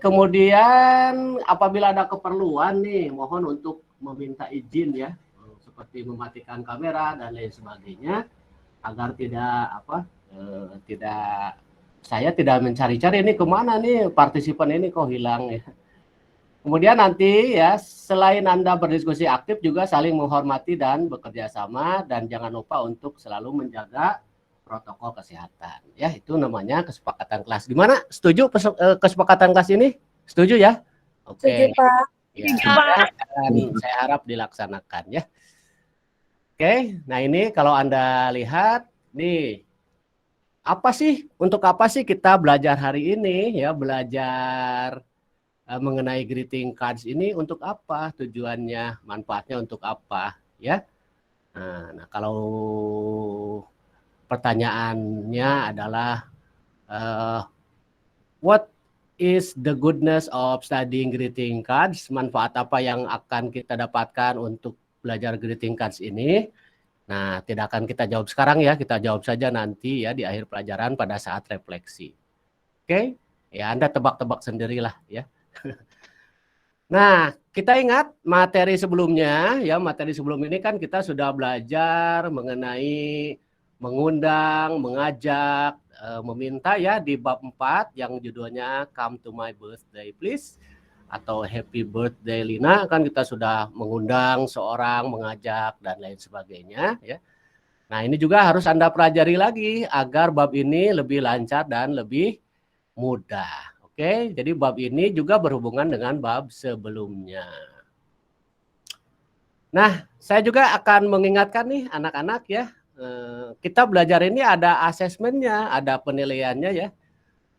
kemudian apabila ada keperluan nih, mohon untuk meminta izin ya, seperti mematikan kamera dan lain sebagainya, agar saya tidak mencari-cari ini kemana nih partisipan ini kok hilang ya. Kemudian nanti ya, selain Anda berdiskusi aktif juga saling menghormati dan bekerja sama, dan jangan lupa untuk selalu menjaga protokol kesehatan. Ya, itu namanya kesepakatan kelas. Gimana? Setuju kesepakatan kelas ini? Setuju ya? Oke. Setuju, Pak. Ya, saya harap dilaksanakan ya. Oke, nah ini kalau Anda lihat nih, untuk apa sih kita belajar hari ini ya, belajar mengenai greeting cards ini untuk apa, tujuannya, manfaatnya untuk apa ya. Nah kalau pertanyaannya adalah what is the goodness of studying greeting cards, manfaat apa yang akan kita dapatkan untuk belajar greeting cards ini. Nah, tidak akan kita jawab sekarang ya, kita jawab saja nanti ya di akhir pelajaran pada saat refleksi. Oke, ya Anda tebak-tebak sendirilah ya. Nah, kita ingat materi sebelumnya ya, materi sebelum ini kan kita sudah belajar mengenai mengundang, mengajak, meminta ya di bab 4 yang judulnya Come to my birthday please atau Happy Birthday Lina, kan kita sudah mengundang seorang, mengajak dan lain sebagainya ya. Nah, ini juga harus Anda pelajari lagi agar bab ini lebih lancar dan lebih mudah. Oke, jadi bab ini juga berhubungan dengan bab sebelumnya. Nah, saya juga akan mengingatkan nih anak-anak ya, kita belajar ini ada asesmennya, ada penilaiannya ya.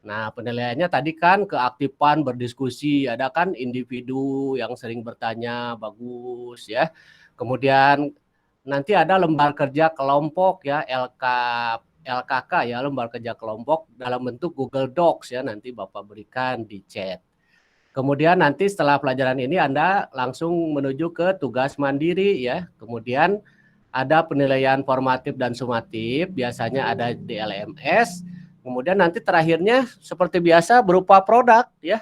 Nah, penilaiannya tadi kan keaktifan berdiskusi, ada kan individu yang sering bertanya, bagus ya. Kemudian nanti ada lembar kerja kelompok ya, LKK ya, lembar kerja kelompok dalam bentuk Google Docs ya, nanti Bapak berikan di chat. Kemudian nanti setelah pelajaran ini Anda langsung menuju ke tugas mandiri ya. Kemudian ada penilaian formatif dan sumatif, biasanya ada di LMS. Kemudian nanti terakhirnya seperti biasa berupa produk ya.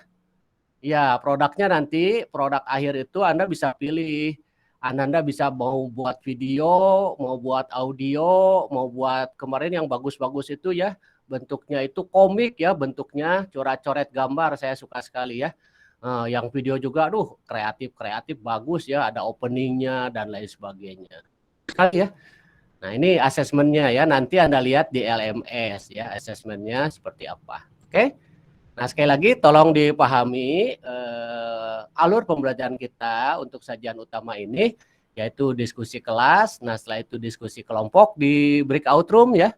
Ya, produknya nanti, produk akhir itu Anda bisa pilih. Anda bisa mau buat video, mau buat audio, mau buat kemarin yang bagus-bagus itu ya. Bentuknya itu komik ya, bentuknya coret-coret gambar, saya suka sekali ya. Yang video juga, aduh kreatif bagus ya, ada openingnya dan lain sebagainya. Sekali ya. Nah ini asesmennya ya, nanti Anda lihat di LMS ya, asesmennya seperti apa. Oke. Nah sekali lagi tolong dipahami alur pembelajaran kita untuk sajian utama ini, yaitu diskusi kelas. Nah setelah itu diskusi kelompok di breakout room ya.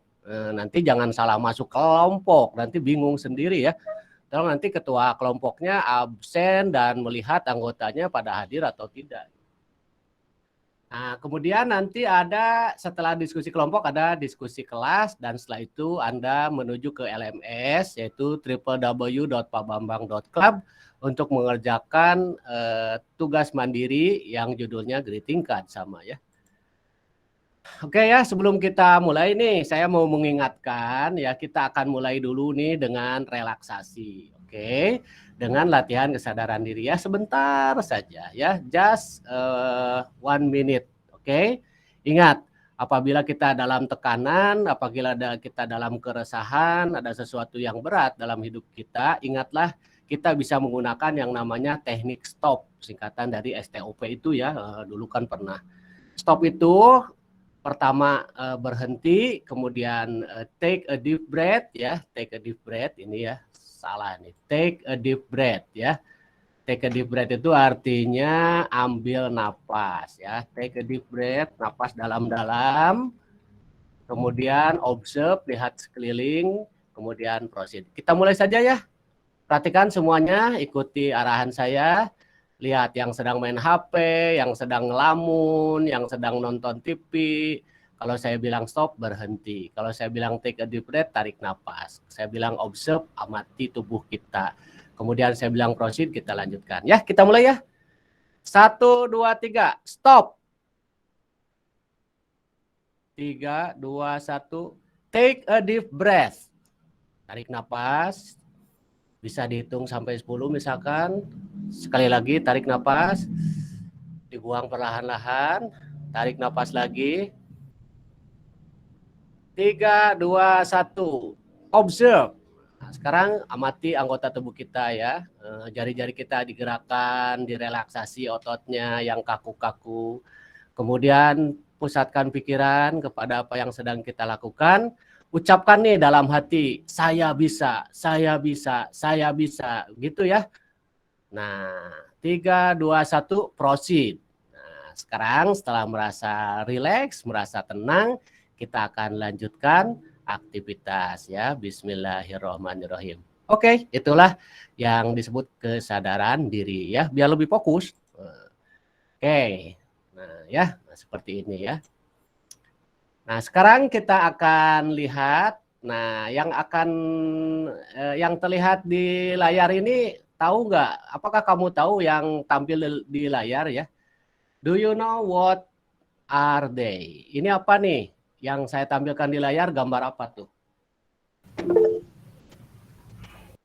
Nanti jangan salah masuk kelompok, nanti bingung sendiri ya. Tolong nanti ketua kelompoknya absen dan melihat anggotanya pada hadir atau tidak. Nah, kemudian nanti ada setelah diskusi kelompok ada diskusi kelas, dan setelah itu Anda menuju ke LMS yaitu www.pakbambang.club untuk mengerjakan tugas mandiri yang judulnya greeting card sama ya. Oke ya, sebelum kita mulai nih saya mau mengingatkan ya, kita akan mulai dulu nih dengan relaksasi. Oke, dengan latihan kesadaran diri ya, sebentar saja ya, just 1 minute. Oke, ingat apabila kita dalam tekanan, apabila kita dalam keresahan, ada sesuatu yang berat dalam hidup kita, ingatlah kita bisa menggunakan yang namanya teknik stop, singkatan dari STOP itu ya, dulu kan pernah. Stop itu pertama berhenti, kemudian take a deep breath ya, take a deep breath ini ya, salah nih, take a deep breath ya. Take a deep breath itu artinya ambil napas ya, take a deep breath, napas dalam-dalam, kemudian observe, lihat sekeliling, kemudian proceed. Kita mulai saja ya, perhatikan semuanya, ikuti arahan saya. Lihat yang sedang main HP, yang sedang ngelamun, yang sedang nonton TV. Kalau saya bilang stop, berhenti. Kalau saya bilang take a deep breath, tarik nafas. Saya bilang observe, amati tubuh kita. Kemudian saya bilang proceed, kita lanjutkan. Ya, kita mulai ya. 1, 2, 3, stop. 3, 2, 1, take a deep breath. Tarik nafas. Bisa dihitung sampai 10 misalkan. Sekali lagi tarik nafas, dibuang perlahan-lahan, tarik nafas lagi. 3, 2, 1. Observe. Nah, sekarang amati anggota tubuh kita ya. Jari-jari kita digerakkan, direlaksasi ototnya yang kaku-kaku. Kemudian pusatkan pikiran kepada apa yang sedang kita lakukan. Ucapkan nih dalam hati, saya bisa, saya bisa, saya bisa, gitu ya. Nah, 3, 2, 1, proceed. Nah, sekarang setelah merasa rileks, merasa tenang, kita akan lanjutkan aktivitas ya. Bismillahirrahmanirrahim. Oke, itulah yang disebut kesadaran diri ya, biar lebih fokus. Oke. Nah, ya, seperti ini ya. Nah, sekarang kita akan lihat, nah yang terlihat di layar ini tahu nggak? Apakah kamu tahu yang tampil di layar ya? Do you know what are they? Ini apa nih? Yang saya tampilkan di layar gambar apa tuh?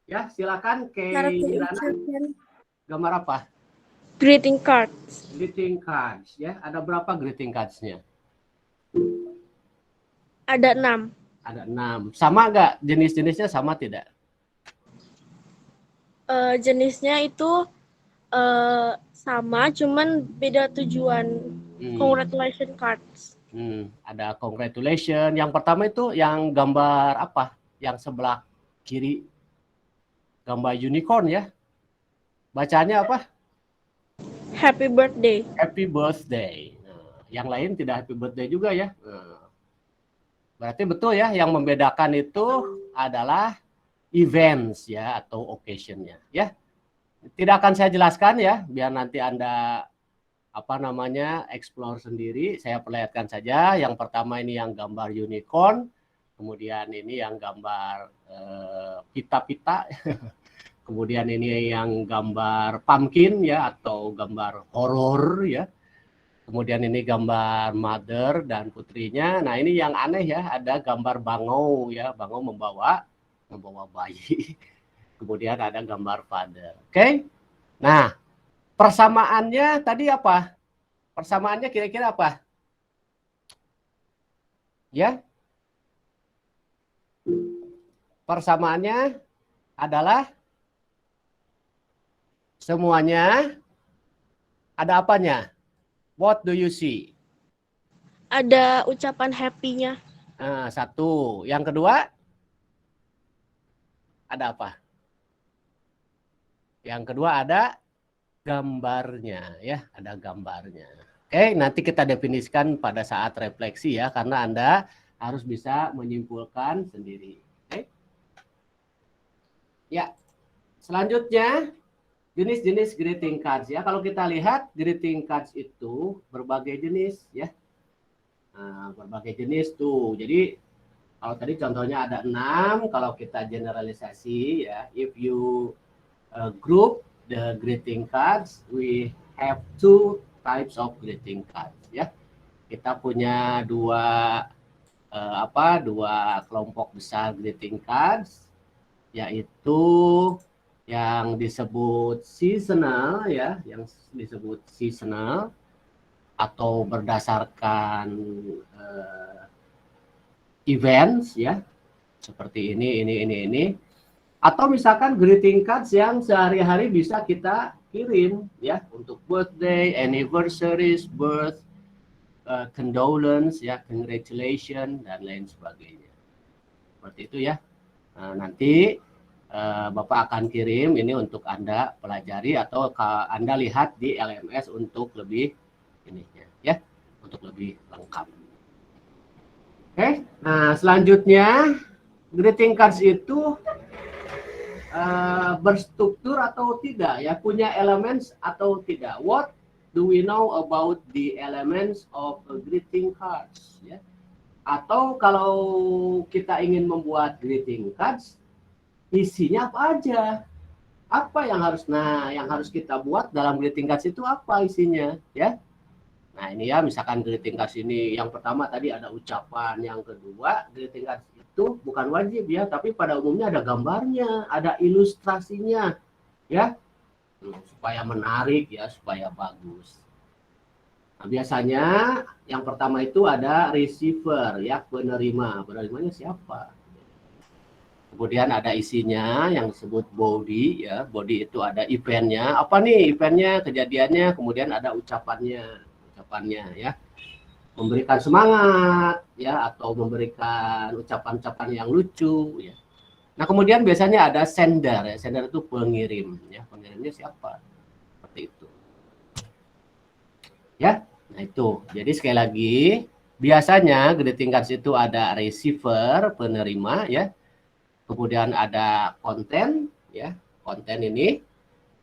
Ya, silakan Keirana. Gambar apa? Greeting cards. Greeting cards ya. Ada berapa greeting cards-nya? Ada 6. Ada 6. Sama nggak? Jenis-jenisnya sama tidak? Jenisnya itu sama, cuman beda tujuan. Congratulations cards. Ada congratulations. Yang pertama itu yang gambar apa? Yang sebelah kiri. Gambar unicorn ya. Bacanya apa? Happy birthday. Happy birthday. Nah, yang lain tidak happy birthday juga ya. Berarti betul ya, yang membedakan itu adalah events ya atau occasion-nya ya. Tidak akan saya jelaskan ya, biar nanti Anda explore sendiri. Saya perlihatkan saja. Yang pertama ini yang gambar unicorn, kemudian ini yang gambar pita-pita, kemudian ini yang gambar pumpkin ya atau gambar horor ya. Kemudian ini gambar mother dan putrinya. Nah, ini yang aneh ya, ada gambar bangau ya, bangau membawa bayi. Kemudian ada gambar father. Oke. Nah, persamaannya tadi apa? Persamaannya kira-kira apa? Ya. Persamaannya adalah semuanya ada apanya? What do you see? Ada ucapan happy-nya. Nah, satu. Yang kedua? Ada apa? Yang kedua ada gambarnya ya, ada gambarnya. Oke, nanti kita definisikan pada saat refleksi ya, karena Anda harus bisa menyimpulkan sendiri. Oke. Ya. Selanjutnya jenis-jenis greeting cards ya. Kalau kita lihat greeting cards itu berbagai jenis ya. Nah, berbagai jenis tuh. Jadi kalau tadi contohnya ada 6, kalau kita generalisasi ya, if you group the greeting cards, we have 2 types of greeting cards ya. Kita punya dua kelompok besar greeting cards, yaitu yang disebut seasonal ya, atau berdasarkan events ya, seperti ini. Atau misalkan greeting cards yang sehari-hari bisa kita kirim ya, untuk birthday, anniversaries, birth, condolence ya, congratulations dan lain sebagainya. Seperti itu ya. Nah, nanti Bapak akan kirim ini untuk Anda pelajari atau Anda lihat di LMS untuk lebih ininya ya, untuk lebih lengkap. Oke, nah selanjutnya greeting cards itu berstruktur atau tidak ya, punya elements atau tidak. What do we know about the elements of a greeting cards ya? Atau kalau kita ingin membuat greeting cards, isinya apa aja? Apa yang harus kita buat dalam greeting cards itu apa isinya ya? Nah, ini ya misalkan greeting cards ini yang pertama tadi ada ucapan, yang kedua greeting cards itu itu bukan wajib ya, tapi pada umumnya ada gambarnya, ada ilustrasinya ya, supaya menarik ya, supaya bagus. Nah, biasanya yang pertama itu ada receiver ya, penerima. Penerimanya siapa? Kemudian ada isinya yang disebut body ya. Body itu ada eventnya. Apa nih eventnya, kejadiannya, kemudian ada ucapannya ya. Memberikan semangat ya, atau memberikan ucapan-ucapan yang lucu ya. Nah, kemudian biasanya ada sender ya. Sender itu pengirim ya. Pengirimnya siapa? Seperti itu. Ya. Nah, itu. Jadi sekali lagi, biasanya greeting cards itu ada receiver, penerima ya. Kemudian ada konten ya. Konten ini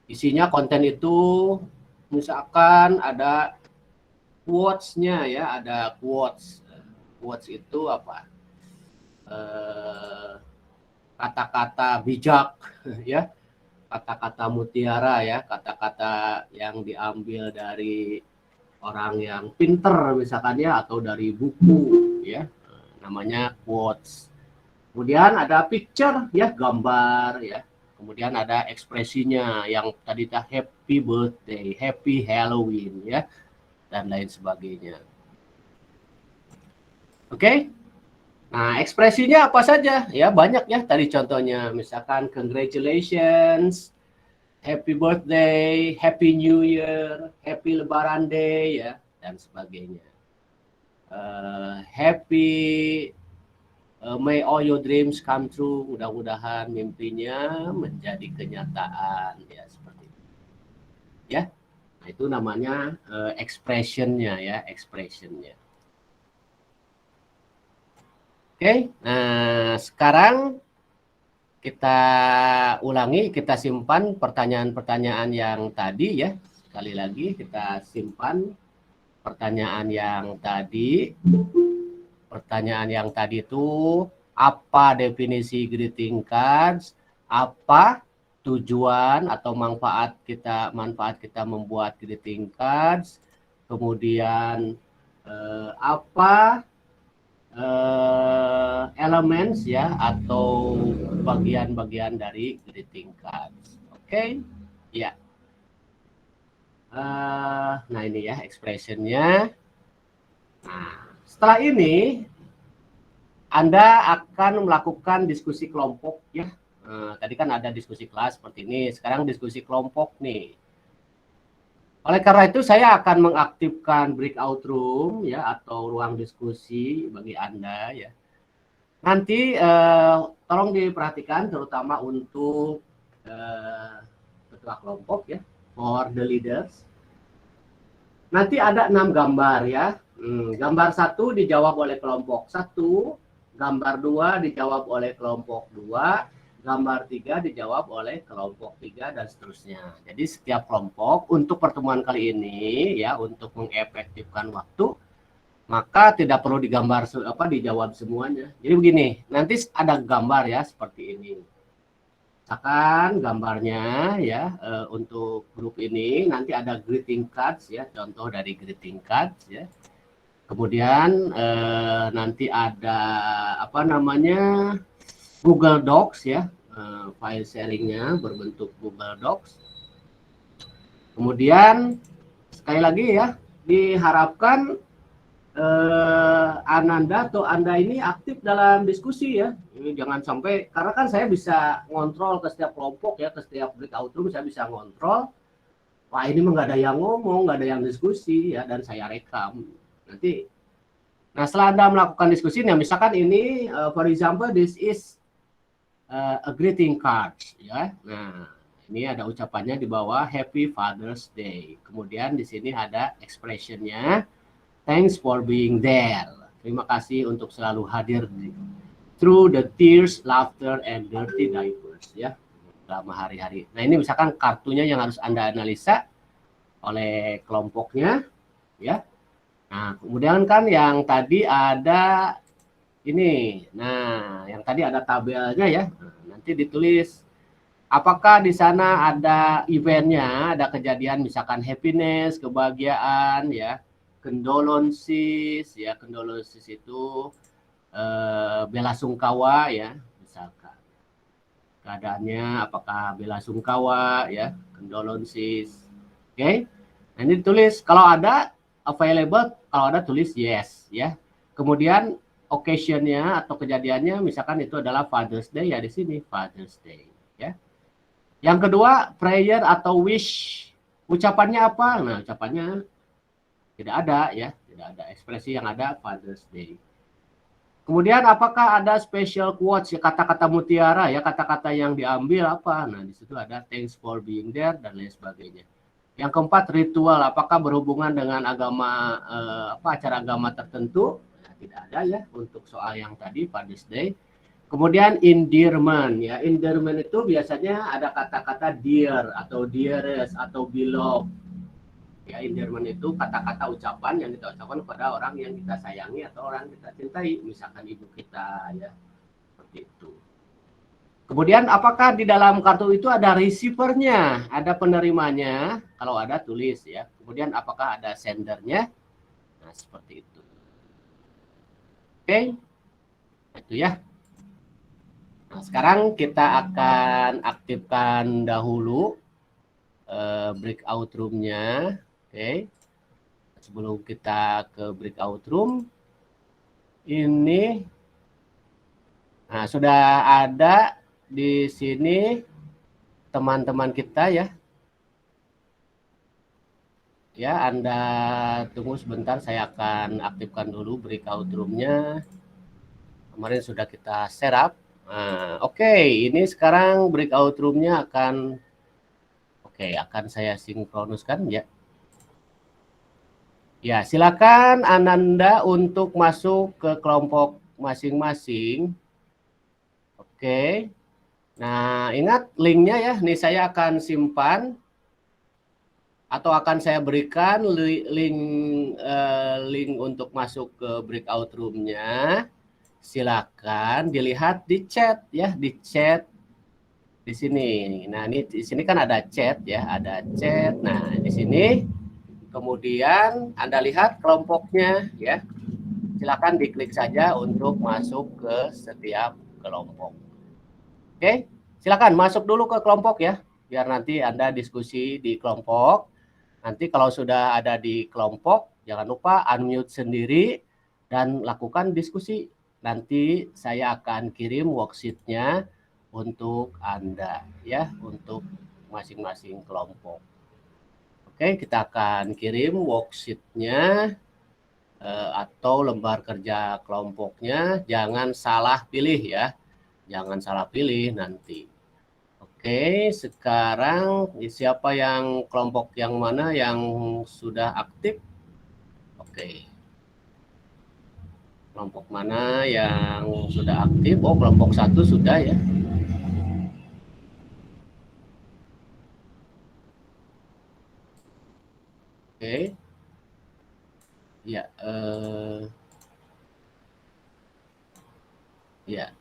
isinya, konten itu misalkan ada quotes-nya ya, ada quotes. Quotes itu apa? Kata-kata bijak ya, kata-kata mutiara ya, kata-kata yang diambil dari orang yang pinter misalkan ya, atau dari buku ya, namanya quotes. Kemudian ada picture ya, gambar ya. Kemudian ada ekspresinya yang tadi happy birthday, happy Halloween ya, dan lain sebagainya. Oke. Nah, ekspresinya apa saja? Ya, banyak ya tadi contohnya. Misalkan congratulations, happy birthday, happy new year, happy lebaran day ya, dan sebagainya. Happy may all your dreams come true. Mudah-mudahan mimpinya menjadi kenyataan ya, seperti itu. Ya. Nah, itu namanya expression-nya ya, expression-nya. Oke. Nah, sekarang kita ulangi, kita simpan pertanyaan-pertanyaan yang tadi ya. Sekali lagi kita simpan pertanyaan yang tadi. Pertanyaan yang tadi itu, apa definisi greeting cards? Apa tujuan atau manfaat kita membuat greeting cards? Kemudian apa elements ya, atau bagian-bagian dari greeting cards. Oke. Ya. Nah, ini ya expressionnya. Nah, setelah ini Anda akan melakukan diskusi kelompok ya. Tadi kan ada diskusi kelas seperti ini, sekarang diskusi kelompok nih. Oleh karena itu saya akan mengaktifkan breakout room ya, atau ruang diskusi bagi Anda ya. Nanti tolong diperhatikan terutama untuk ketua kelompok ya, for the leaders. Nanti ada 6 gambar ya. Gambar 1 dijawab oleh kelompok 1, gambar 2 dijawab oleh kelompok 2, gambar 3 dijawab oleh kelompok 3, dan seterusnya. Jadi setiap kelompok untuk pertemuan kali ini ya, untuk mengefektifkan waktu, maka tidak perlu dijawab semuanya. Jadi begini, nanti ada gambar ya seperti ini. Misalkan gambarnya ya, untuk grup ini nanti ada greeting cards ya, contoh dari greeting cards ya. Kemudian nanti ada apa namanya, Google Docs ya, file sharingnya berbentuk Google Docs. Kemudian sekali lagi ya, diharapkan Ananda atau Anda ini aktif dalam diskusi ya. Ini jangan sampai, karena kan saya bisa ngontrol ke setiap kelompok ya, ke setiap breakout room saya bisa ngontrol. Wah, ini mah nggak ada yang ngomong, nggak ada yang diskusi ya, dan saya rekam. Nanti, nah setelah Anda melakukan diskusi, nah misalkan ini, for example, this is a greeting card ya. Nah, ini ada ucapannya di bawah, Happy Father's Day. Kemudian di sini ada expressionnya, thanks for being there. Terima kasih untuk selalu hadir through the tears, laughter, and dirty diapers ya, selama hari-hari. Nah, ini misalkan kartunya yang harus Anda analisa oleh kelompoknya ya. Nah, kemudian kan yang tadi ada ini. Nah, yang tadi ada tabelnya ya. Nah, nanti ditulis apakah di sana ada eventnya, ada kejadian misalkan happiness, kebahagiaan ya, condolences ya. Condolences itu bela sungkawa ya, misalkan keadaannya apakah bela sungkawa ya, condolences. Oke. Nah, ini ditulis kalau ada available, kalau ada tulis yes ya. Kemudian occasion-nya atau kejadiannya misalkan itu adalah Father's Day ya, di sini Father's Day ya. Yang kedua, prayer atau wish. Ucapannya apa? Nah, ucapannya tidak ada ya, tidak ada ekspresi yang ada Father's Day. Kemudian apakah ada special quotes, ya, kata-kata mutiara ya, kata-kata yang diambil apa? Nah, di situ ada thanks for being there dan lain sebagainya. Yang keempat, ritual, apakah berhubungan dengan agama acara agama tertentu? Nah, tidak ada ya untuk soal yang tadi Father's Day. Kemudian endearment ya, endearment itu biasanya ada kata-kata dear atau dearest atau beloved. Ya, endearment itu kata-kata ucapan yang kita ucapkan kepada orang yang kita sayangi atau orang yang kita cintai, misalkan ibu kita ya, seperti itu. Kemudian apakah di dalam kartu itu ada receiver-nya, ada penerimanya? Kalau ada tulis ya. Kemudian apakah ada sendernya? Nah, seperti itu. Oke. Itu ya. Nah, sekarang kita akan aktifkan dahulu breakout room-nya. Oke. Sebelum kita ke breakout room, ini sudah ada di sini teman-teman kita ya. Ya, Anda tunggu sebentar, saya akan aktifkan dulu breakout room-nya. Kemarin sudah kita share up. Oke, ini sekarang breakout room-nya akan saya sinkronuskan ya. Ya, silakan Ananda untuk masuk ke kelompok masing-masing. Oke. Nah, ingat linknya ya. Nih saya akan simpan atau akan saya berikan link untuk masuk ke breakout room-nya. Silakan dilihat di chat ya, di chat di sini. Nah, ini di sini kan ada chat ya, ada chat. Nah, di sini kemudian Anda lihat kelompoknya ya. Silakan diklik saja untuk masuk ke setiap kelompok. Oke, silakan masuk dulu ke kelompok ya, biar nanti Anda diskusi di kelompok. Nanti kalau sudah ada di kelompok, jangan lupa unmute sendiri dan lakukan diskusi. Nanti saya akan kirim worksheet-nya untuk Anda ya, untuk masing-masing kelompok. Oke, kita akan kirim worksheet-nya atau lembar kerja kelompoknya. Jangan salah pilih ya, jangan salah pilih nanti. Oke, sekarang siapa yang kelompok yang mana yang sudah aktif? Oke, kelompok mana yang sudah aktif? Oh, kelompok 1 sudah ya. Oke. Ya, ya.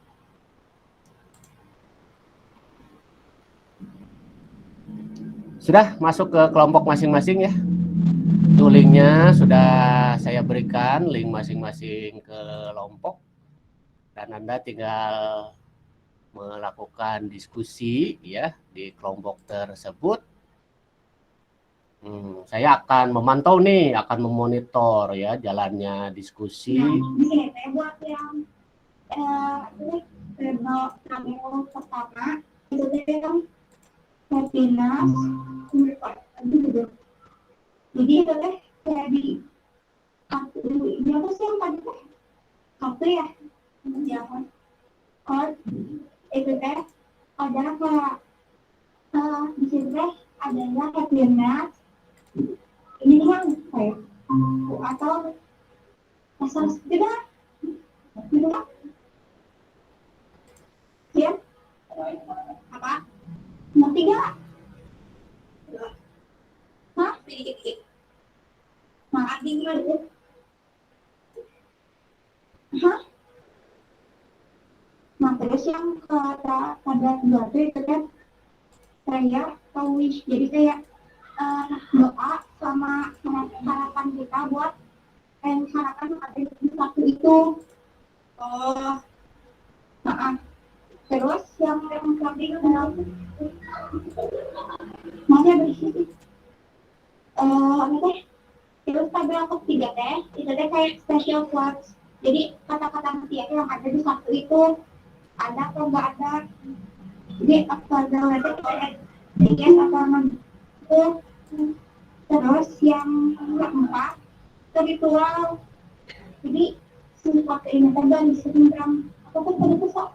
Sudah masuk ke kelompok masing-masing ya. Itu linknya sudah saya berikan, link masing-masing kelompok. Dan Anda tinggal melakukan diskusi ya di kelompok tersebut. Saya akan memantau nih, akan memonitor ya jalannya diskusi. Ini saya buat yang pertama itu yang webinar jadi itu teh kayak di kartu ini apa sih yang tadi teh kartu ya jangan itu teh ada apa di sini teh adanya webinar ini yang saya atau asal tidak ya apa ngerti gak? Hah? Maaf gimana? Hah? Nah terus yang pada dua itu kan saya wish, jadi saya doa sama harapan kita buat harapan ada di waktu itu. Oh Oh, maaf. Terus yang kami mana bersih? Apa teh? Terus tabel ketiga teh, itu teh kayak special words. Jadi kata-kata mutiara yang ada di satu itu ada atau nggak ada. Jadi apa ada kayak yes atau non itu. Terus yang keempat ritual. Jadi sifat keingatan dan sindrom apa tuh tadi tuh sok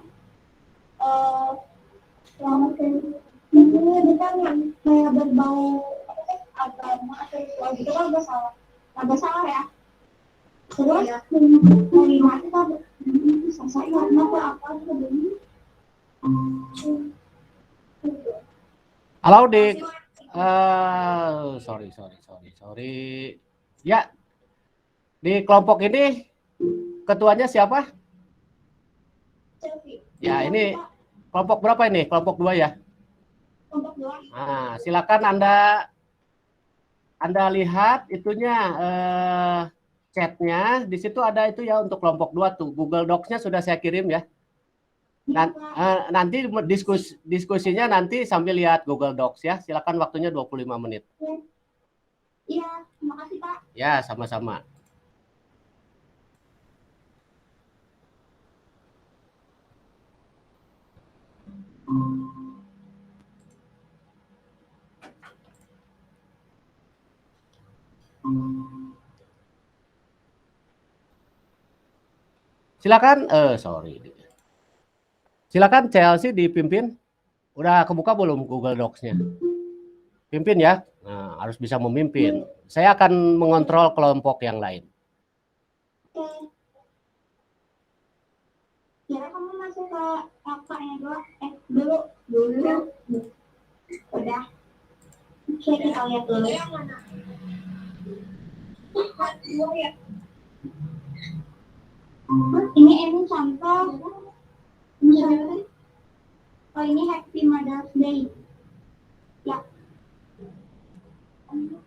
selamat ini kan kayak berbau apa sih agama atau ritual gitu kan agak salah ya. Terus kelima itu kan selesai karena apa tuh Halo Dik. Sorry. Ya, di kelompok ini ketuanya siapa? Ya, ini kelompok berapa ini? Kelompok 2 ya? Kelompok 2. Nah, silakan Anda lihat itunya chatnya. Di situ ada itu ya untuk kelompok 2 tuh. Google Docs-nya sudah saya kirim ya. Nanti diskusinya nanti sambil lihat Google Docs ya. Silakan, waktunya 25 menit. Iya, terima kasih Pak. Ya, sama-sama. Silakan, silakan Chelsea dipimpin. Udah kebuka belum Google Docs-nya? Pimpin ya. Nah, harus bisa memimpin. Saya akan mengontrol kelompok yang lain. Oke. Kira kamu masuk ke kakaknya dulu. Udah. Oke, kita lihat dulu. Yang mana? Ya. Ini contoh. Oh, ini Happy Mother's Day. Ya.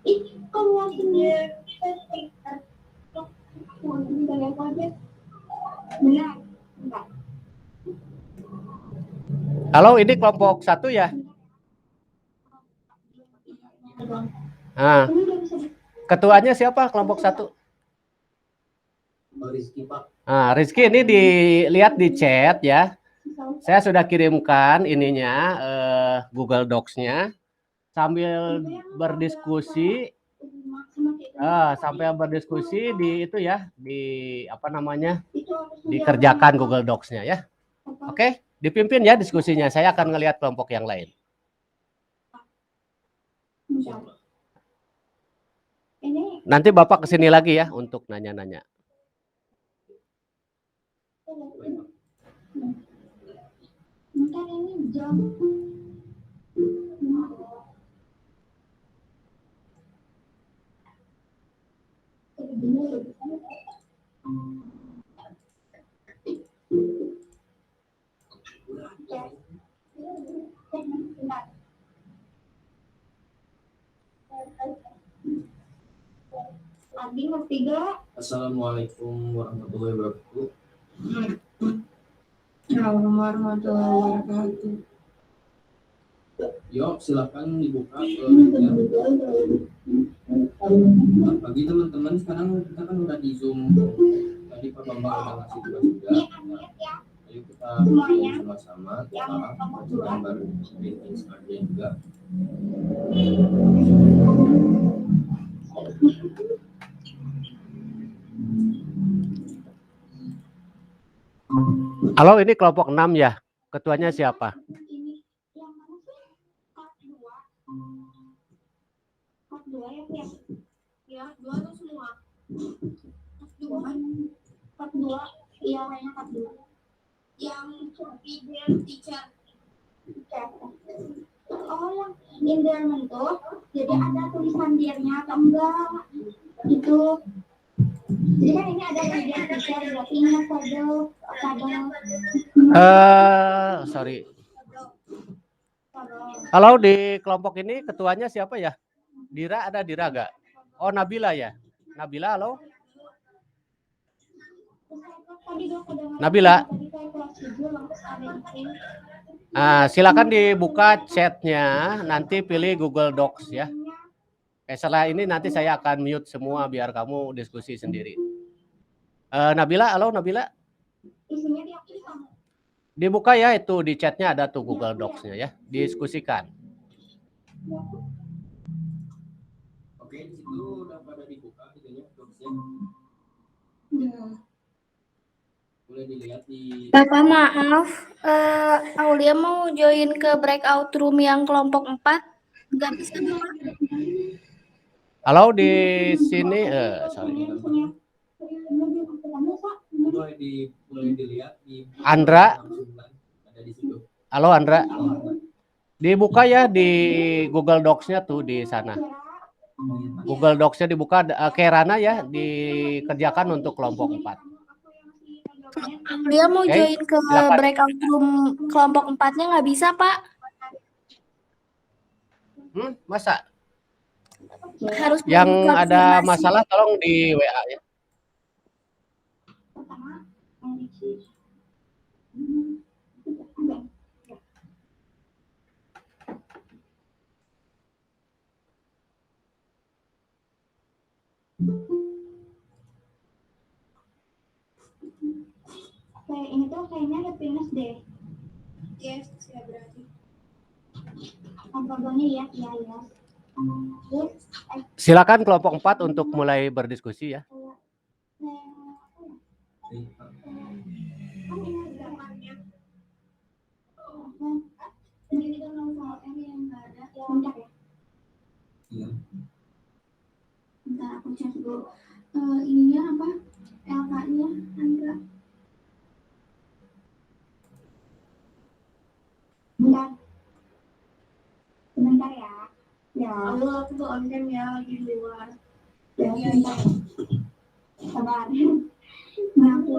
Ih, kok sendiri? Benar. Enggak. Halo, ini kelompok 1 ya? Nah, ketuanya siapa kelompok 1? Rizky, Pak. Nah, Rizky ini dilihat di chat ya. Saya sudah kirimkan ininya Google Docs-nya sambil berdiskusi. Sampai berdiskusi di itu ya, di apa namanya? Dikerjakan Google Docs-nya ya. Oke, dipimpin ya diskusinya. Saya akan ngelihat kelompok yang lain. Nanti Bapak kesini lagi ya untuk nanya-nanya. Mungkin ini jam. Assalamualaikum warahmatullahi wabarakatuh. Assalamualaikum warahmatullahi wabarakatuh. Yuk, silakan dibuka bagi teman-teman. Sekarang kita kan udah di Zoom. Tadi Pak Bambang udah ngasih tugas juga. Ayo kita sama-sama gambar greeting card-nya juga. Halo, ini kelompok 6 ya. Ketuanya siapa? Ya, 2 tuh semua. 2. Iya, kayaknya 2. Yang teacher. Oh, yang endearment tuh. Jadi ada tulisan dear-nya atau enggak? Itu. Jadi kan ini ada teacher, berarti ini kado. Sorry. Halo, di kelompok ini ketuanya siapa ya? Dira, ada Dira gak? Oh, Nabila ya. Nabila, halo. Nabila. Tadi saya kelas 7 langsung ada izin. Silakan dibuka chatnya, nanti pilih Google Docs ya. Setelah ini nanti saya akan mute semua biar kamu diskusi sendiri. Nabila, halo Nabila. Isinya diaktif kamu. Dibuka ya, itu di chatnya ada tuh Google Docs-nya ya, diskusikan. Oke, di situ udah pada dibuka itunya docs-nya. Boleh dilihat di Bapak maaf, Aulia mau join ke breakout room yang kelompok 4. Nggak bisa, Bapak. Halo di sini, sorry. boleh dilihat di Andra. ada di situ. Halo Andra. Dibuka ya di Google Docs-nya tuh di sana. Google Docs-nya dibuka, Kerana ya, dikerjakan untuk kelompok 4. Dia mau Oke, join ke silakan. breakout room kelompok 4-nya nggak bisa, Pak. Masa? Harus Yang ada konfirmasi. masalah tolong di WA ya. Kayak ini tuh kayaknya happiness deh. Yes, ya berarti. Kontrolnya ya, ya. Silakan kelompok 4 untuk mulai berdiskusi ya. Bentar aku cek dulu. Ininya apa? LK-nya Andra. Bentar ya. Ya. Aku tuh on cam ya, lagi di luar. Ya, bentar. Sabar. Nah, aku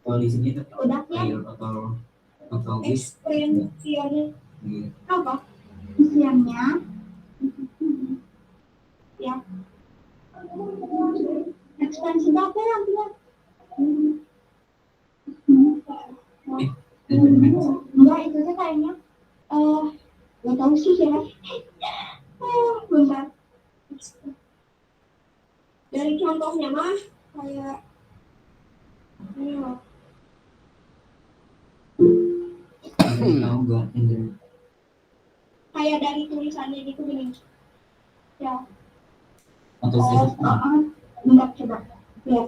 Kalau di sini udah ya. atau Ekspresinya apa? Isiannya ya. Ekspresi apa ya? Enggak, itu sih kayaknya nggak tahu sih ya. Bentar. Dari contohnya mah kayak ini loh. Kayak dari tulisannya gitu gini. Ya. Bentar coba. Ya.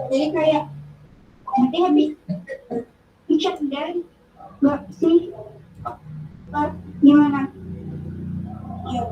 Jadi kayak nanti habis dicek dan nggak sih gimana? Ya.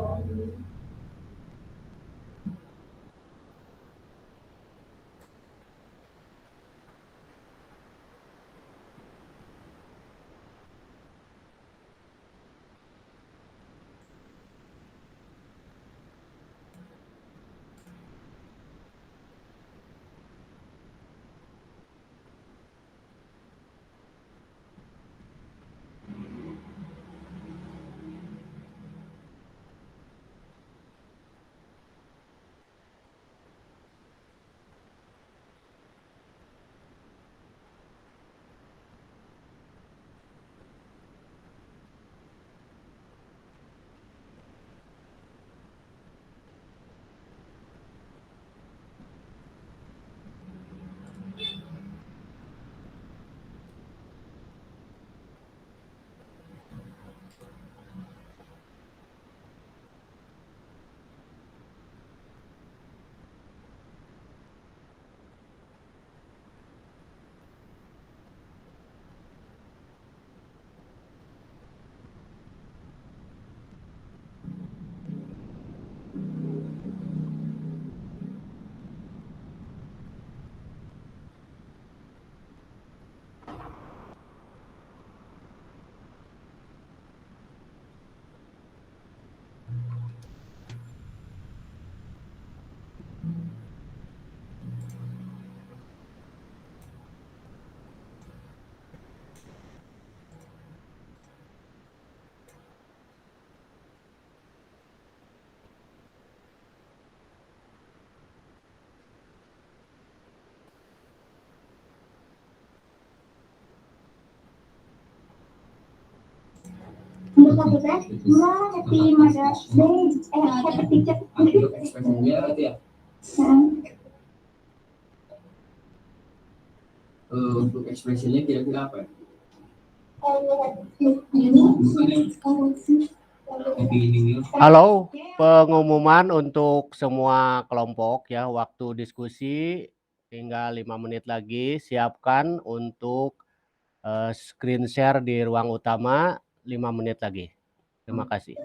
Menurut aku teh, happy Mother's Day, happy teacher. Ekspresinya itu ya. Untuk ekspresinya kira-kira apa ya? Halo, pengumuman untuk semua kelompok ya, waktu diskusi tinggal 5 menit lagi. Siapkan untuk screen share di ruang utama 5 menit lagi. Terima kasih.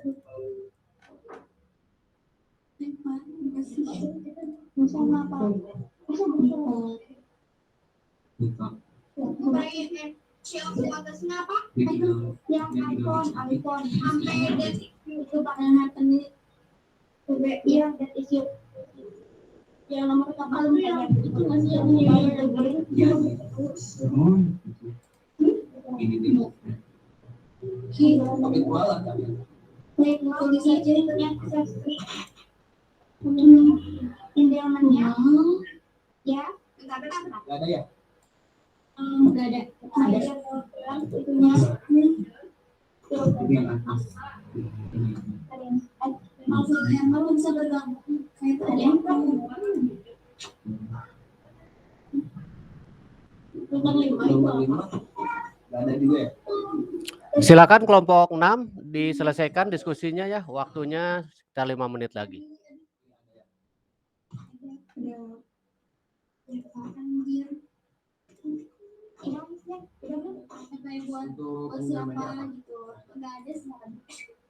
Yang iPhone sampai detik itu bakalan ini. Iya, that is you. Yang nomor kapal ya. Ini dulu. Tapi kuala kan. Tulis aja yang aksesori. Indiannya. Ya, enggak ada ya? Enggak ada. Itunya. Yang atas. Yang baru bisa bergabung. Kayak tadi yang Nggak ada juga ya? Silakan kelompok 6 diselesaikan diskusinya ya, waktunya sekitar 5 menit lagi. Untuk siapa gitu. Enggak ada semua.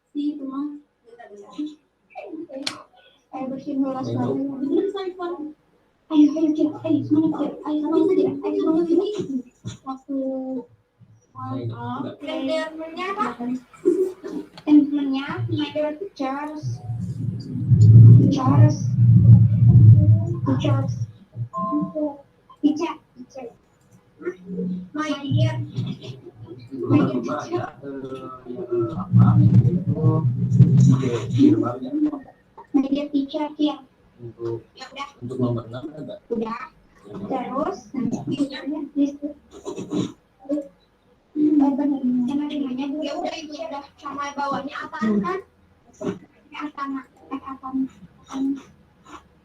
Sih itu mah. Ayo bersihin bola sekali. Ayo semangat. Ayo bisa di. Ayo semangat ini. Waktu environment-nya apa? Environment-nya my dear teachers. Teacher. My dear, Itu coba ya apa itu ide baru ya my dear teacher here. untuk Ya udah, nomor 6 ada nggak? udah. Terus teachernya list. Benar, namanya ya udah itu udah sama bawahnya apaan kan? Atama, atama.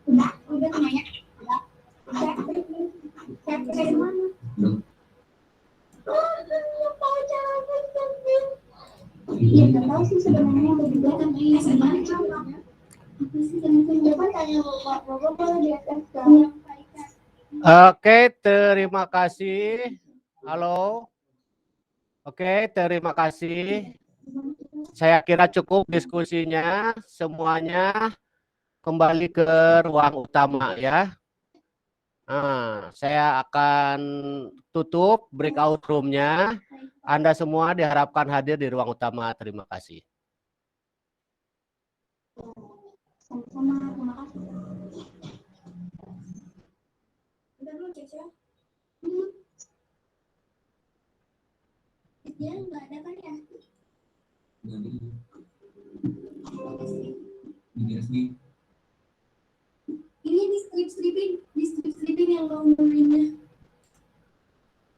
Udah semuanya. Udah. Saya dari mana? Oh, saya tahu caranya tapi. Iya, nggak tahu sih sebenarnya aku juga kan gimana caranya. Apa sih yang coba tanya bapak boleh di atas menyampaikan. Oke, terima kasih. Halo. Oke, terima kasih. Saya kira cukup diskusinya. Semuanya kembali ke ruang utama ya. Nah, saya akan tutup breakout room-nya. Anda semua diharapkan hadir di ruang utama. Terima kasih. Sama-sama, terima kasih. Udah dulu, Cek ya. Dia nggak ada kan ya? Jadi ini resmi Ini di strip-stripin yang logo-logonya.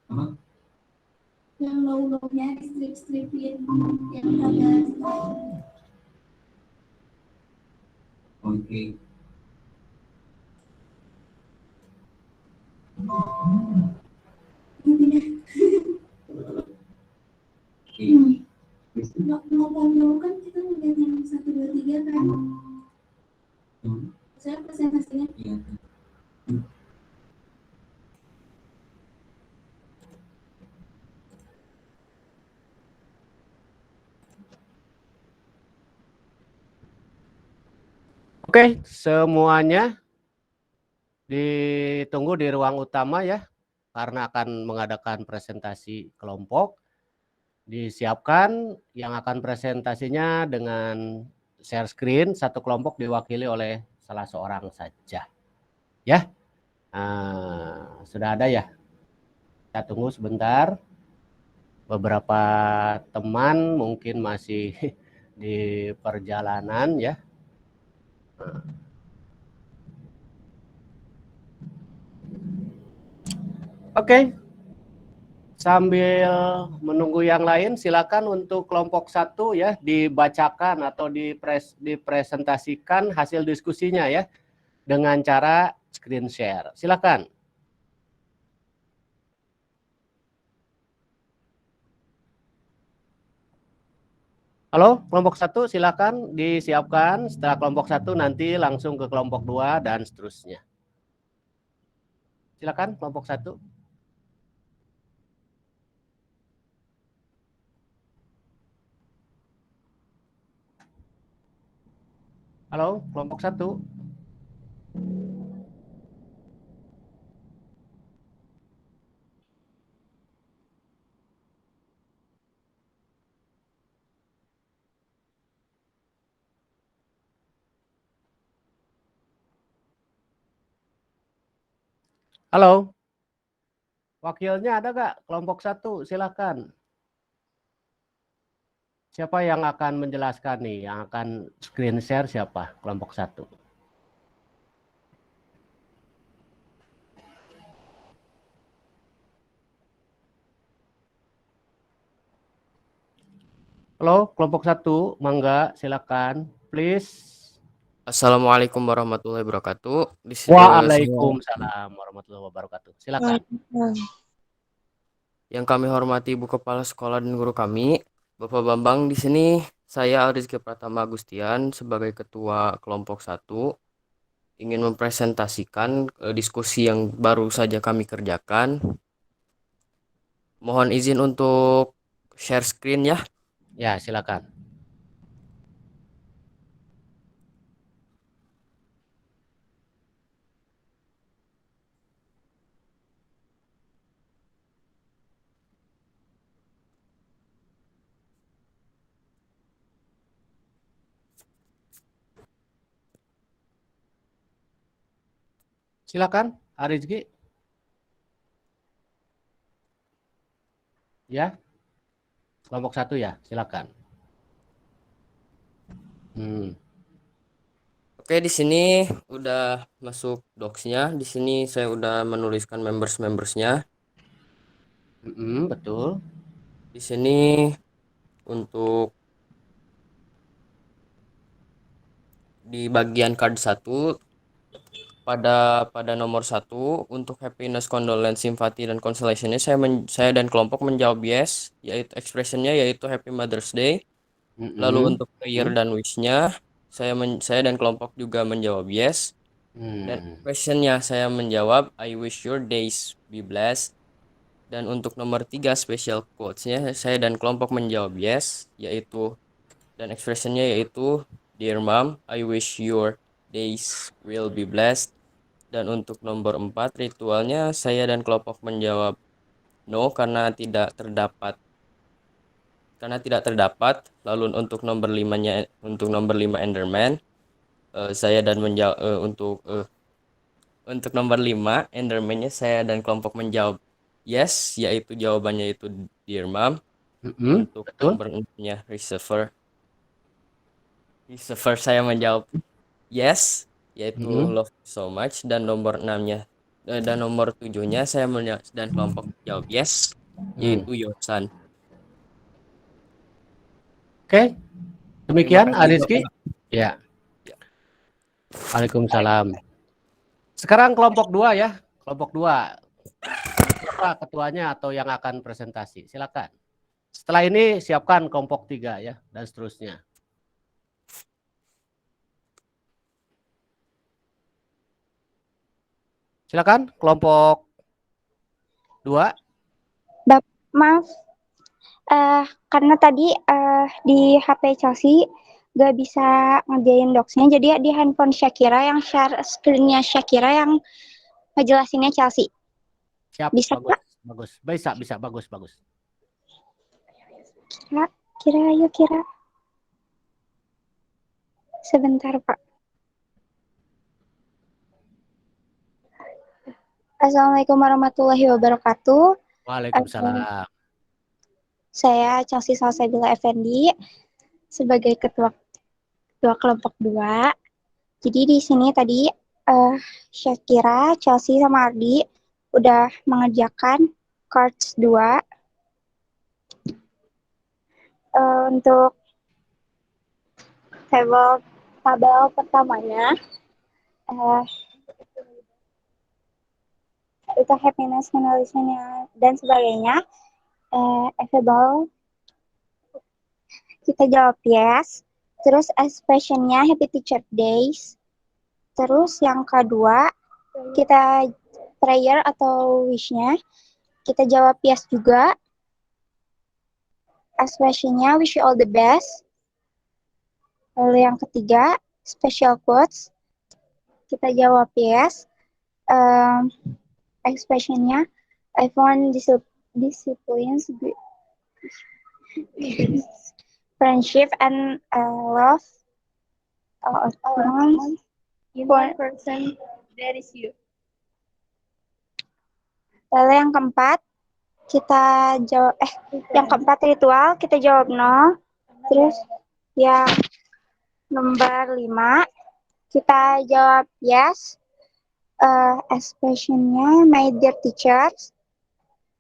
apa? Yang logo-logonya di strip-stripin yang agak Oke. pindah. Oke. Ngomong-ngomong kan kita ngeliat yang 1, 2, 3 kan. Saya presentasinya. Iya. Oke, semuanya ditunggu di ruang utama ya, karena akan mengadakan presentasi kelompok. Disiapkan yang akan presentasinya dengan share screen, satu kelompok diwakili oleh salah seorang saja. Ya, sudah ada ya. Kita tunggu sebentar. Beberapa teman mungkin masih di perjalanan ya. Oke, sambil menunggu yang lain, silakan untuk kelompok 1 ya dibacakan atau dipresentasikan hasil diskusinya ya dengan cara screen share. Silakan. Halo, kelompok 1 silakan disiapkan. Setelah kelompok 1 nanti langsung ke kelompok 2 dan seterusnya. Silakan kelompok 1. Halo, kelompok 1. Halo. Wakilnya ada nggak? Kelompok 1, silakan. Siapa yang akan menjelaskan nih? Yang akan screen share siapa? Kelompok 1. Halo, kelompok 1, mangga, silakan. Please. Assalamualaikum warahmatullahi wabarakatuh. Waalaikumsalam warahmatullahi wabarakatuh. Silakan. Yang kami hormati Ibu Kepala Sekolah dan guru kami, Bapak Bambang. Di sini saya Rizky Pratama Agustian sebagai Ketua Kelompok 1 ingin mempresentasikan diskusi yang baru saja kami kerjakan. Mohon izin untuk share screen ya. Ya, silakan. Silakan, Arizki. Ya, kelompok 1 ya, silakan. Oke, di sini udah masuk docs-nya. Di sini saya udah menuliskan members-membersnya. Betul. Di sini untuk di bagian card 1 pada nomor 1 untuk happiness, condolence, sympathy dan consolation-nya saya dan kelompok menjawab yes, yaitu expression-nya yaitu Happy Mother's Day. Lalu untuk prayer dan wish-nya saya dan kelompok juga menjawab yes. Dan question-nya saya menjawab I wish your days be blessed. Dan untuk nomor 3 special quotes-nya saya dan kelompok menjawab yes, yaitu dan expression-nya yaitu Dear Mom, I wish your days will be blessed. Dan untuk nomor 4 ritualnya saya dan kelompok menjawab no karena tidak terdapat. Lalu untuk nomor 5 Enderman, saya dan menjawab untuk nomor 5 Enderman-nya saya dan kelompok menjawab yes, yaitu jawabannya itu Dear Mom. Untuk Betul. nomor 6-nya Receiver saya menjawab yes, yaitu love you so much. Dan nomor 6-nya dan nomor 7-nya saya dan kelompok menjawab yes, yaitu your son. Oke, demikian Terima kasih, Rizky. Bapak. Ya. Ya. Waalaikumsalam. Sekarang kelompok 2 ya. Kelompok 2. Siapa ketuanya atau yang akan presentasi? Silakan. Setelah ini siapkan kelompok 3 ya dan seterusnya. Silakan kelompok 2. Maaf, karena tadi di HP Chelsea gak bisa ngerjain docs-nya, jadi di handphone Shakira yang share screen-nya Shakira yang ngejelasinnya Chelsea. Siap, Bisa, bagus, Kak? bagus. Bisa, bagus. Kira, yuk Kira. Sebentar, Pak. Assalamualaikum warahmatullahi wabarakatuh. Waalaikumsalam. Saya Chelsea Salsabila Effendi sebagai ketua kelompok 2. Jadi di sini tadi Shakira, Chelsea sama Ardi udah mengerjakan cards 2. Untuk tabel pertamanya itu happiness, consolation dan sebagainya. Available kita jawab yes. Terus expression-nya happy teacher days. Terus yang kedua kita prayer atau wish-nya kita jawab yes juga. Expression-nya wish you all the best. Lalu yang ketiga special quotes kita jawab yes. Expression-nya I found disciplines, friendship and love. One person that is you. Lalu yang keempat kita jawab yang keempat ritual kita jawab no. Terus yang nomor 5 kita jawab yes. Expression-nya my dear teachers.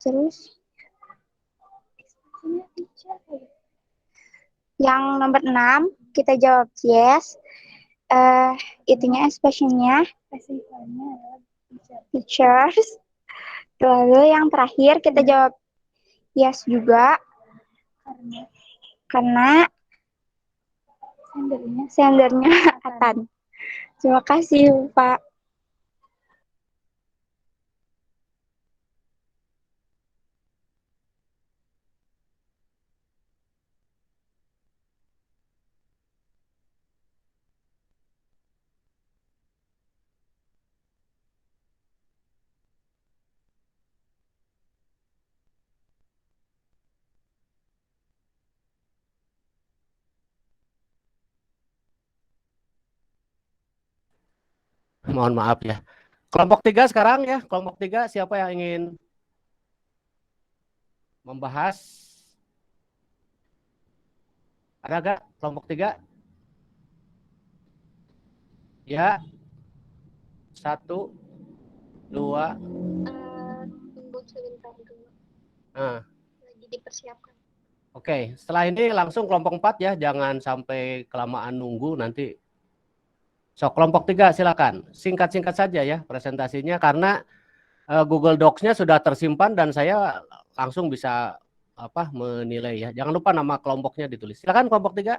Terus yang nomor 6 kita jawab yes. Itunya expression-nya teachers. Lalu yang terakhir kita jawab yes juga karena sendernya Atan. Terima kasih Pak. Mohon maaf ya. Kelompok 3 sekarang ya. Kelompok 3 siapa yang ingin membahas? Ada gak kelompok 3? Ya, 1, 2. Tunggu sebentar dulu. Nah, Lagi dipersiapkan. oke, setelah ini langsung kelompok 4 ya, jangan sampai kelamaan nunggu nanti. So, kelompok 3 silakan. Singkat-singkat saja ya presentasinya karena Google Docs-nya sudah tersimpan dan saya langsung bisa menilai ya. Jangan lupa nama kelompoknya ditulis. Silakan kelompok 3.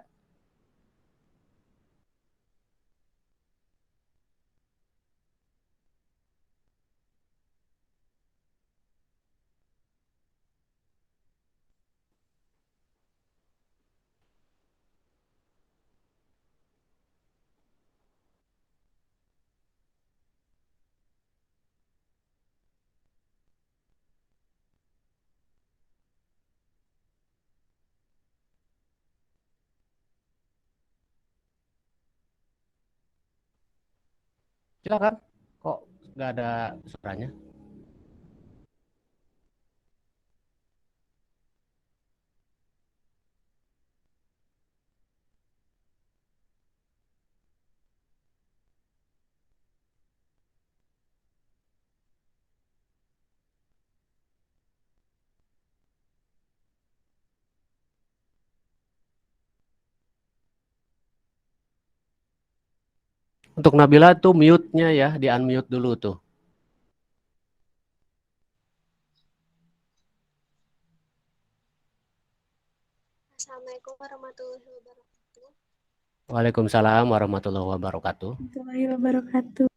Silakan. Kok nggak ada suaranya? Untuk Nabila tuh mute-nya ya, di unmute dulu tuh. Assalamualaikum warahmatullahi wabarakatuh. Waalaikumsalam warahmatullahi wabarakatuh. Warahmatullahi wabarakatuh.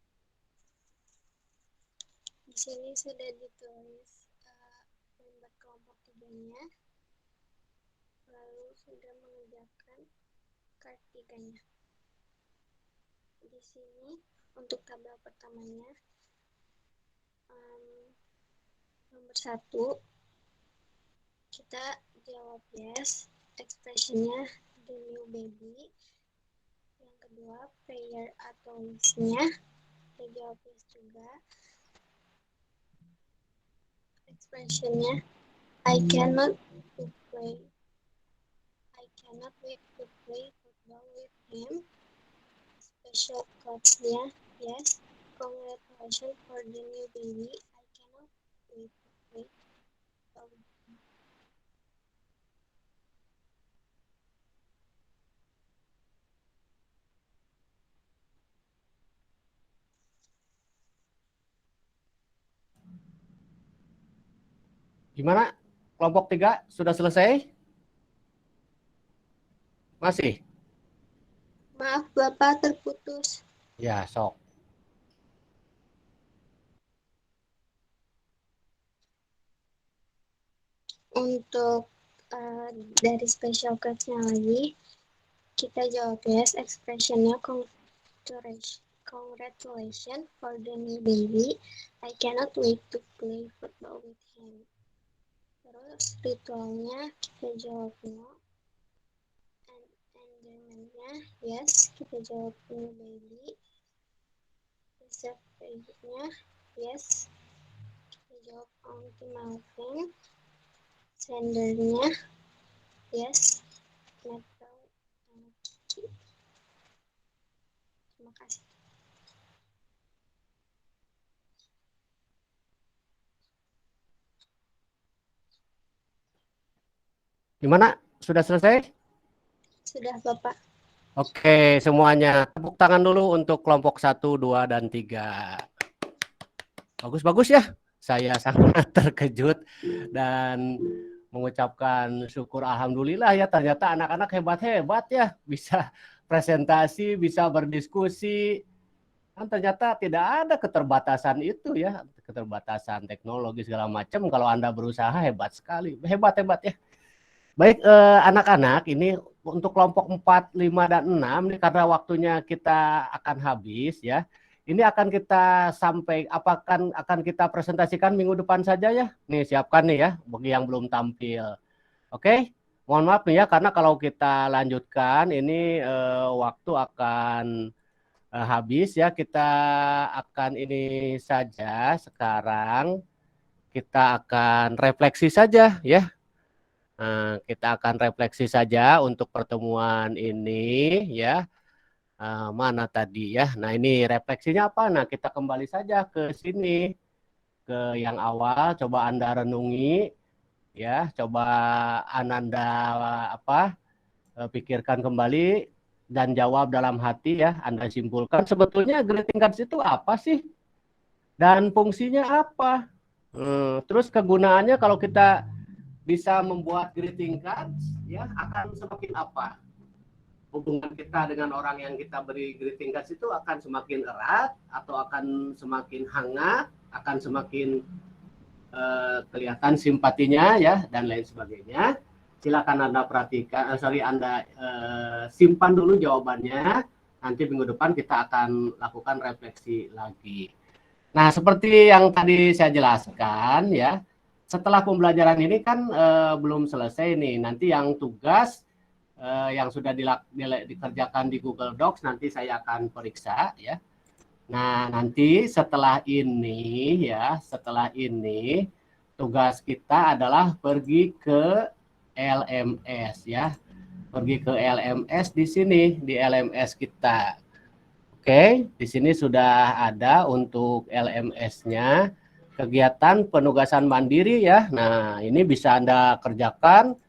Di sini sudah ditulis member kelompok 3-nya, lalu sudah mengerjakan part 3-nya. Di sini untuk tabel pertamanya, nomor 1 kita jawab yes, expressionnya the new baby. Yang kedua prayer atau wish-nya kita jawab yes juga. Expressionnya I cannot wait to play football with him. Special quotes-nya yes, congratulations for the new baby. I cannot wait to play football with him. Gimana? Kelompok 3 sudah selesai? Masih? Maaf Bapak, terputus. Ya, sok. Untuk dari special quotes-nya lagi, kita jawab yes, expressionnya congratulations for the new baby. I cannot wait to play football with him. Terus ritualnya kita jawab no. Enderman-nya yes, kita jawab new baby. Reserve page-nya yes, kita jawab Auntie Malvin. Sendernya yes, Metro sama Kiki. Terima kasih. Gimana? Sudah selesai? Sudah Bapak. Oke, semuanya. Tepuk tangan dulu untuk kelompok 1, 2, dan 3. Bagus-bagus ya. Saya sangat terkejut dan mengucapkan syukur alhamdulillah ya, ternyata anak-anak hebat-hebat ya, bisa presentasi, bisa berdiskusi. Kan ternyata tidak ada keterbatasan itu ya, keterbatasan teknologi segala macam. Kalau Anda berusaha hebat sekali, hebat-hebat ya. Baik anak-anak, ini untuk kelompok 4, 5, dan 6 ini karena waktunya kita akan habis ya. Ini akan kita akan kita presentasikan minggu depan saja ya. Nih siapkan nih ya bagi yang belum tampil. Oke, mohon maaf nih ya karena kalau kita lanjutkan ini waktu akan habis ya. Kita akan ini saja sekarang kita akan refleksi saja ya. Kita akan refleksi saja untuk pertemuan ini ya. Mana tadi ya? Nah, ini refleksinya apa? Nah, kita kembali saja ke sini, ke yang awal. Coba Anda renungi ya. Coba Ananda pikirkan kembali dan jawab dalam hati ya. Anda simpulkan sebetulnya greeting cards itu apa sih? Dan fungsinya apa? Terus kegunaannya kalau kita bisa membuat greeting cards ya akan semakin apa? Hubungan kita dengan orang yang kita beri greeting cards itu akan semakin erat atau akan semakin hangat, akan semakin kelihatan simpatinya ya dan lain sebagainya. Silakan Anda perhatikan, Anda simpan dulu jawabannya. Nanti minggu depan kita akan lakukan refleksi lagi. Nah, seperti yang tadi saya jelaskan ya, setelah pembelajaran ini kan belum selesai nih. Nanti yang tugas yang sudah dikerjakan di Google Docs nanti saya akan periksa ya. Nah, nanti setelah ini tugas kita adalah pergi ke LMS ya. Pergi ke LMS di sini, di LMS kita. Oke, di sini sudah ada untuk LMS-nya kegiatan penugasan mandiri ya. Nah, ini bisa Anda kerjakan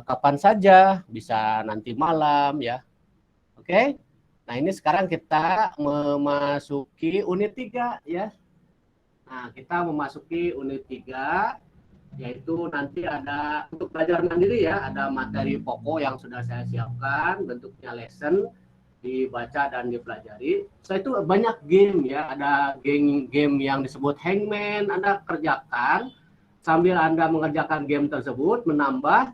kapan saja, bisa nanti malam ya. Oke. Nah, ini sekarang kita memasuki unit 3 ya. Nah, kita memasuki unit 3 yaitu nanti ada untuk belajar mandiri ya, ada materi pokok yang sudah saya siapkan, bentuknya lesson, dibaca dan dipelajari. Setelah itu banyak game ya, ada game yang disebut Hangman, Anda kerjakan sambil Anda mengerjakan game tersebut menambah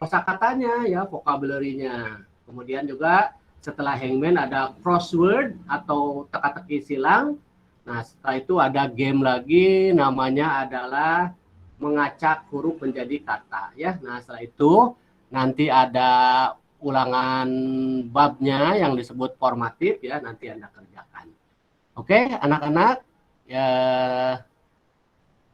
kosakatanya ya, vocabulary-nya. Kemudian juga setelah Hangman ada crossword atau teka-teki silang. Nah, setelah itu ada game lagi namanya adalah mengacak huruf menjadi kata ya. Nah, setelah itu nanti ada ulangan babnya yang disebut formatif ya, nanti Anda kerjakan. Oke, anak-anak ya,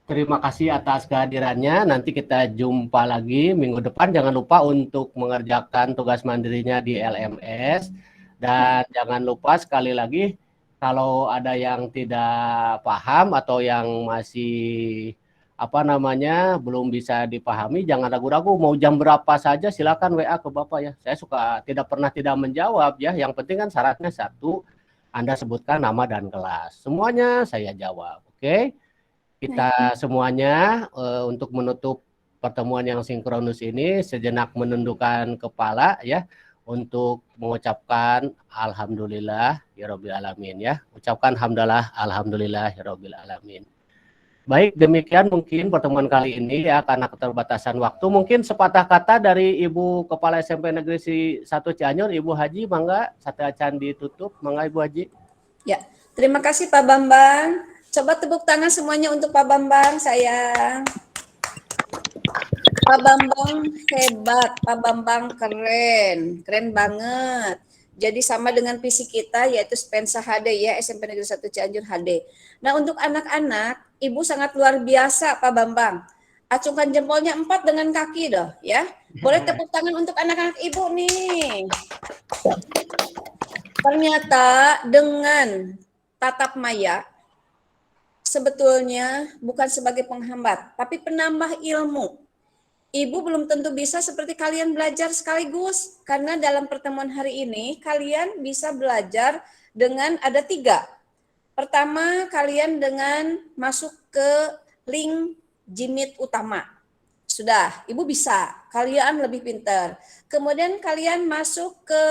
terima kasih atas kehadirannya. Nanti kita jumpa lagi minggu depan. Jangan lupa untuk mengerjakan tugas mandirinya di LMS. Dan jangan lupa sekali lagi, kalau ada yang tidak paham atau yang masih belum bisa dipahami, jangan ragu-ragu. Mau jam berapa saja silakan WA ke Bapak ya. Saya suka tidak pernah tidak menjawab ya. Yang penting kan syaratnya satu, Anda sebutkan nama dan kelas. Semuanya saya jawab. Oke. Kita semuanya untuk menutup pertemuan yang sinkronus ini sejenak menundukkan kepala ya untuk mengucapkan alhamdulillah ya rabbil alamin ya. Ucapkan hamdalah alhamdulillah ya rabbil alamin. Baik, demikian mungkin pertemuan kali ini ya karena keterbatasan waktu. Mungkin sepatah kata dari Ibu Kepala SMP Negeri 1 Cianjur, Ibu Haji, mangga satu acan ditutup, mangga Ibu Haji. Ya, terima kasih Pak Bambang. Coba tepuk tangan semuanya untuk Pak Bambang, sayang. Pak Bambang hebat, Pak Bambang keren banget. Jadi sama dengan visi kita yaitu Spensa HD ya, SMP Negeri 1 Cianjur HD. Nah, untuk anak-anak, Ibu sangat luar biasa Pak Bambang. Acungkan jempolnya 4 dengan kaki doh ya. Boleh tepuk tangan untuk anak-anak Ibu nih. Ternyata dengan tatap maya sebetulnya bukan sebagai penghambat, tapi penambah ilmu. Ibu belum tentu bisa seperti kalian belajar sekaligus, karena dalam pertemuan hari ini kalian bisa belajar dengan ada 3. Pertama, kalian dengan masuk ke link Jimit utama. Sudah, Ibu bisa, kalian lebih pintar. Kemudian kalian masuk ke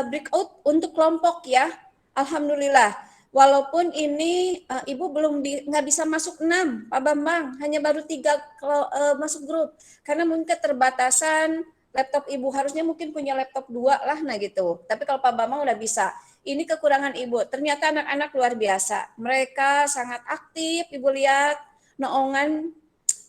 breakout untuk kelompok ya. Alhamdulillah. Walaupun ini Ibu belum nggak bisa masuk 6, Pak Bambang, hanya baru 3 masuk grup. Karena mungkin keterbatasan laptop Ibu, harusnya mungkin punya laptop 2 lah, nah gitu. Tapi kalau Pak Bambang udah bisa. Ini kekurangan Ibu, ternyata anak-anak luar biasa. Mereka sangat aktif, Ibu lihat, noongan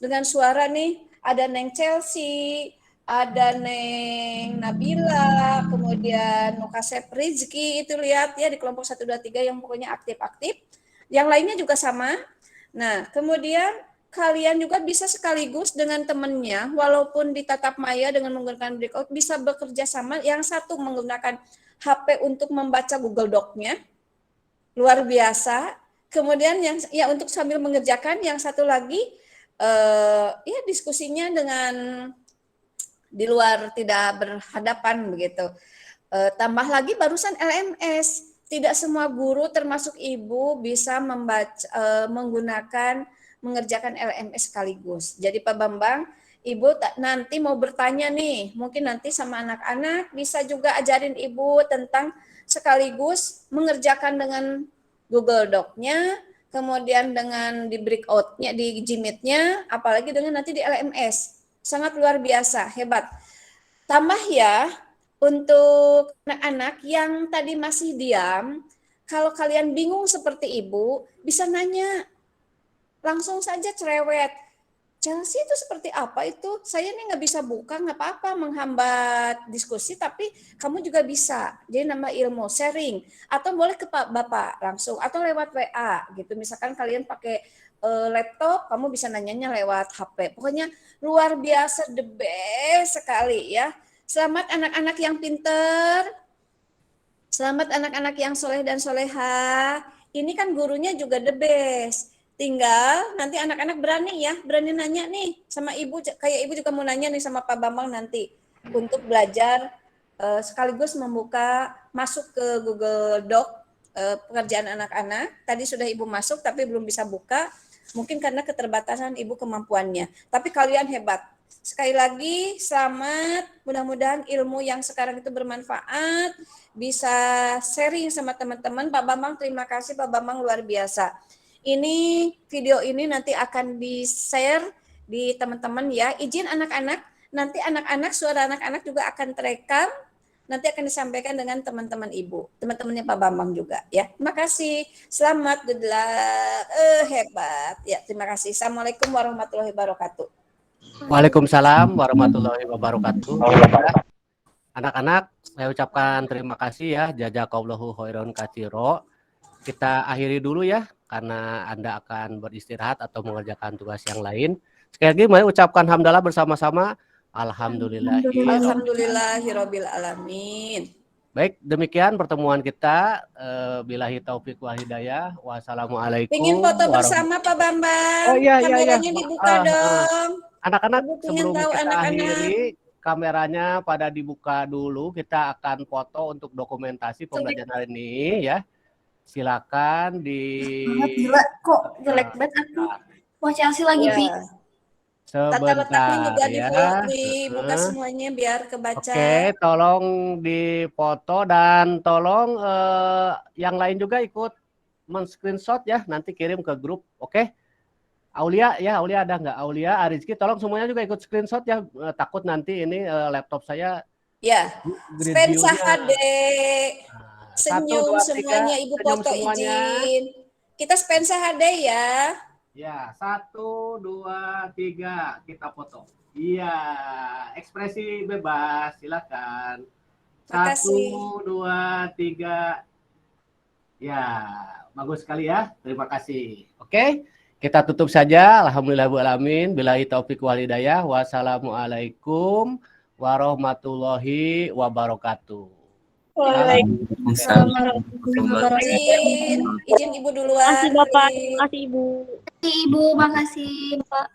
dengan suara nih, ada Neng Chelsea, ada Neng Nabila, kemudian Nukasep Rizky, itu lihat ya di kelompok 1, 2, 3 yang pokoknya aktif-aktif. Yang lainnya juga sama. Nah, kemudian kalian juga bisa sekaligus dengan temannya, walaupun di tatap maya dengan menggunakan breakout, bisa bekerja sama. Yang satu menggunakan HP untuk membaca Google Doc-nya, luar biasa. Kemudian yang ya untuk sambil mengerjakan, yang satu lagi ya diskusinya dengan di luar tidak berhadapan begitu. Tambah lagi barusan LMS. Tidak semua guru termasuk ibu bisa mengerjakan LMS sekaligus. Jadi Pak Bambang, ibu nanti mau bertanya nih, mungkin nanti sama anak-anak bisa juga ajarin ibu tentang sekaligus mengerjakan dengan Google Doc-nya, kemudian dengan di breakout-nya, di Gmeet-nya, apalagi dengan nanti di LMS. Sangat luar biasa, hebat. Tambah ya, untuk anak-anak yang tadi masih diam, kalau kalian bingung seperti ibu, bisa nanya. Langsung saja cerewet. Chelsea itu seperti apa itu? Saya nih nggak bisa buka, nggak apa-apa menghambat diskusi, tapi kamu juga bisa. Jadi nama ilmu sharing. Atau boleh ke Pak Bapak langsung, atau lewat WA gitu. Misalkan kalian pakai laptop, kamu bisa nanyanya lewat HP. Pokoknya luar biasa, the best sekali ya. Selamat anak-anak yang pinter, selamat anak-anak yang soleh dan soleha. Ini kan gurunya juga the best. Tinggal nanti anak-anak berani nanya nih sama ibu. Kayak ibu juga mau nanya nih sama Pak Bambang nanti untuk belajar sekaligus masuk ke Google Doc pekerjaan anak-anak. Tadi sudah ibu masuk tapi belum bisa buka. Mungkin karena keterbatasan ibu kemampuannya. Tapi kalian hebat. Sekali lagi selamat, mudah-mudahan ilmu yang sekarang itu bermanfaat, bisa sharing sama teman-teman. Pak Bambang terima kasih, Pak Bambang luar biasa. Ini video ini nanti akan di-share di teman-teman ya. Izin anak-anak, nanti anak-anak, suara anak-anak juga akan terekam, nanti akan disampaikan dengan teman-teman ibu, teman-temannya Pak Bambang juga ya. Terima kasih, selamat, good luck, hebat. Ya, terima kasih. Assalamualaikum warahmatullahi wabarakatuh. Waalaikumsalam warahmatullahi wabarakatuh. Anak-anak, saya ucapkan terima kasih ya, jazakallahu khairan katsiro. Kita akhiri dulu ya, karena Anda akan beristirahat atau mengerjakan tugas yang lain. Sekali lagi mari ucapkan hamdalah bersama-sama. Alhamdulillahirabbil alamin. Baik, demikian pertemuan kita. Billahi taufik wal hidayah. Wassalamualaikum. Pengen foto bersama Pak Bambang. Oh iya, kameranya dibuka dong. Anak-anak, Ibu pengen sebelum tahu kita anak-anak. akhiri, kameranya pada dibuka dulu. Kita akan foto untuk dokumentasi pembelajaran hari ini ya. Silakan di. Gila, kok jelek banget aku. Wah, Chelsea lagi Ya. Pi. Tata letaknya Sebentar juga ya. dibuka semuanya biar kebaca. Oke, tolong difoto dan tolong yang lain juga ikut men-screenshot ya. Nanti kirim ke grup. Oke. Aulia ya, Aulia ada nggak? Aulia, Arizki, tolong semuanya juga ikut screenshot ya. Takut nanti ini laptop saya. Ya, grid Spensa view-nya. HD. Nah, Senyum 1, 2, 3, semuanya, Ibu senyum foto semuanya. izin. Kita Spensa HD ya. Ya, 1, 2, 3, kita foto. Iya, ekspresi bebas, silakan. 1, Makasih. 2, 3. Ya, bagus sekali ya. Terima kasih. Oke, kita tutup saja. Alhamdulillahirrahmanirrahim. Billahi taufiq wal hidayah. Wassalamualaikum warahmatullahi wabarakatuh. Waalaikumsalam warahmatullahi wabarakatuh. Izin Ibu duluan. Makasih Bapak, Rin. makasih Ibu. Makasih Ibu, makasih Bapak.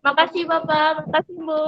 Makasih Bapak, makasih Ibu.